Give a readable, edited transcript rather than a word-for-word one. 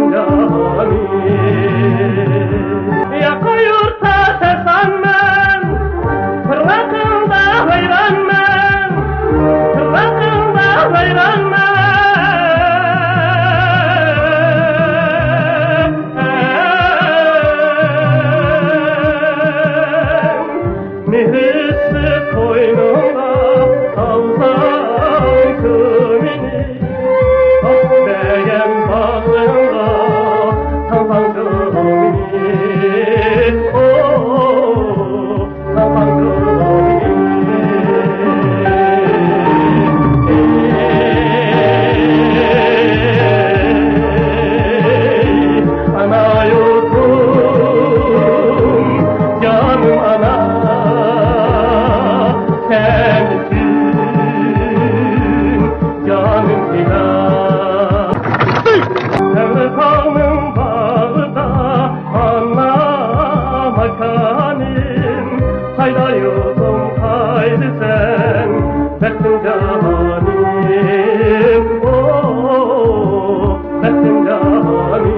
Beksin cani Yakayursa sesanmen Kırvakında hayranmen Kırvakında hayranmen Mihrisli koynuna alsam kümini Beğen bağrına tansan kümini tansan kümini Ana yurdum, canım ana sensin, canım ilah. Sevdanın bağda anlamak hanim, hayda yurdum haydi sen, beksin canim, beksin canim.